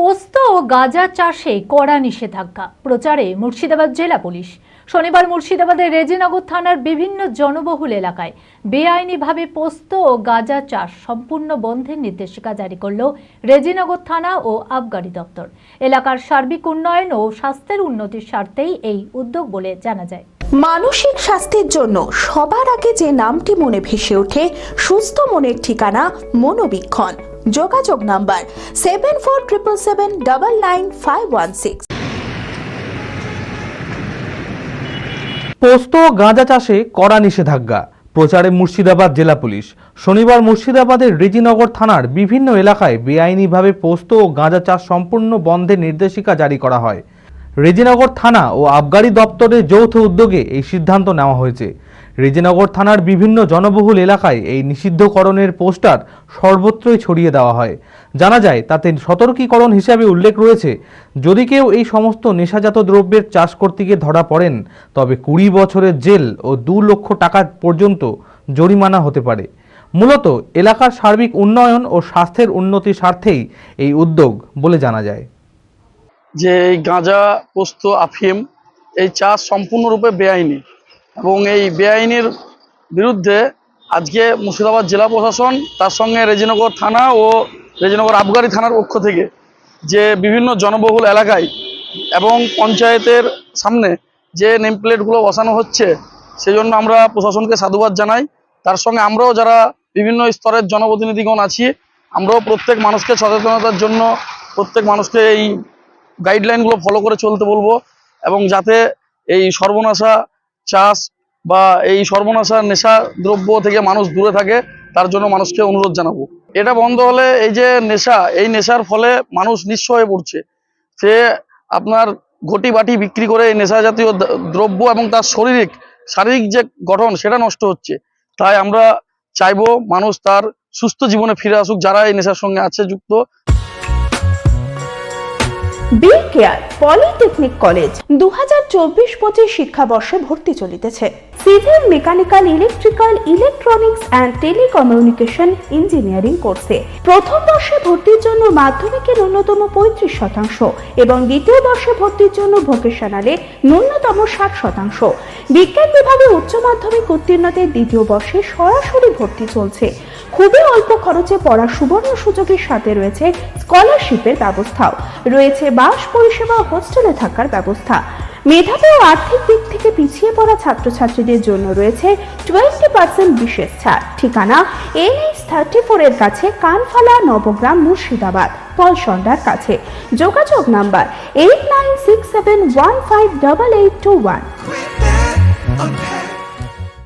পোস্ত ও গাঁজা চাষে কড়া নিষেধাজ্ঞা প্রচারে মুর্শিদাবাদ জেলা পুলিশ। শনিবার মুর্শিদাবাদের রেজিনগর থানার বিভিন্ন জনবহুল এলাকায় বেআইনিভাবে পোস্ত ও গাঁজা চাষ সম্পূর্ণ বন্ধের নির্দেশিকা জারি করল রেজিনগর থানা ও আবগারি দপ্তর। এলাকার সার্বিক উন্নয়ন ও স্বাস্থ্যের উন্নতির স্বার্থেই এই উদ্যোগ বলে জানা যায়। মানসিক স্বাস্থ্যের জন্য সবার আগে যে নামটি মনে ভেসে ওঠে, সুস্থ মনের ঠিকানা মনোবীক্ষণ। যোগাযোগ নাম্বার 7477799516। পোস্ত ও গাঁজা চাষে কড়া নিষেধাজ্ঞা প্রচারে মুর্শিদাবাদ জেলা পুলিশ। শনিবার মুর্শিদাবাদের রেজিনগর থানার বিভিন্ন এলাকায় বেআইনিভাবে পোস্ত ও গাঁজা চাষ সম্পূর্ণ বন্ধের নির্দেশিকা জারি করা হয়। রেজিনগর থানা ও আবগারি দপ্তরের যৌথ উদ্যোগে এই সিদ্ধান্ত নেওয়া হয়েছে। রেজিনগর থানার বিভিন্ন জনবহুল এলাকায় এই নিষিদ্ধকরণের পোস্টার সর্বত্রই ছড়িয়ে দেওয়া হয়। জানা যায় তাতে সতর্কীকরণ হিসাবে উল্লেখ রয়েছে, যদি কেউ এই সমস্ত নেশাজাত দ্রব্যের চাষ করতে গিয়ে ধরা পড়েন তবে 20 বছরের জেল ও 2 লক্ষ টাকা পর্যন্ত জরিমানা হতে পারে। মূলত এলাকার সার্বিক উন্নয়ন ও স্বাস্থ্যের উন্নতির স্বার্থেই এই উদ্যোগ বলে জানা যায়। যে এই গাঁজা, পোস্ত, আফিম এই চাষ সম্পূর্ণরূপে বেআইনি এবং এই বেআইনির বিরুদ্ধে আজকে মুর্শিদাবাদ জেলা প্রশাসন তার সঙ্গে রেজিনগর থানা ও রেজিনগর আবগারি থানার পক্ষ থেকে যে বিভিন্ন জনবহুল এলাকায় এবং পঞ্চায়েতের সামনে যে নেম প্লেটগুলো বসানো হচ্ছে, সেজন্য আমরা প্রশাসনকে সাধুবাদ জানাই। তার সঙ্গে আমরাও যারা বিভিন্ন স্তরের জনপ্রতিনিধিগণ আছি, আমরাও প্রত্যেক মানুষকে সচেতনতার জন্য প্রত্যেক মানুষকে এই গাইডলাইনগুলো ফলো করে চলতে বলবো এবং যাতে এই সর্বনাশা চাষ বা এই সর্বনাশা নেশা দ্রব্য থেকে মানুষ দূরে থাকে, তার জন্য মানুষকে অনুরোধ জানাবো। এটা বন্ধ হলে এই যে নেশা, এই নেশার ফলে মানুষ নিঃস্ব হয়ে পড়ছে। সে আপনার ঘটি বাটি বিক্রি করে এই নেশা জাতীয় দ্রব্য এবং তার শারীরিক যে গঠন সেটা নষ্ট হচ্ছে। তাই আমরা চাইবো মানুষ তার সুস্থ জীবনে ফিরে আসুক যারা এই নেশার সঙ্গে আছে যুক্ত। বি কেয়ার পলিটেকনিক কলেজ 2024-25 শিক্ষাবর্ষে ভর্তি চলিতেছে। Civil, mechanical, electrical, electronics and telecommunication engineering কোর্সে প্রথম বর্ষে ভর্তির জন্য মাধ্যমিকের ন্যূনতম 35% এবং দ্বিতীয় বর্ষে ভর্তির জন্য ভোকেশনালে ন্যূনতম 60%। বিজ্ঞান বিভাগে উচ্চ মাধ্যমিক উত্তীর্ণদের দ্বিতীয় বর্ষে সরাসরি ভর্তি চলছে। খুবই অল্প খরচে পড়ার সুবর্ণ সুযোগের সাথে রয়েছে স্কলারশিপের ব্যবস্থাও রয়েছে, বাস পরিষেবা, হোস্টেলে থাকার ব্যবস্থা। মেধাবী ও আর্থিক দিক থেকে পিছিয়ে পড়া ছাত্রছাত্রীদের জন্য রয়েছে 20% বিশেষ ছাড়। ঠিকানা NH34 এর কাছে, কানফালা, নবগ্রাম, মুর্শিদাবাদ, পলসন্ডার কাছে। যোগাযোগ নাম্বার 8967158821।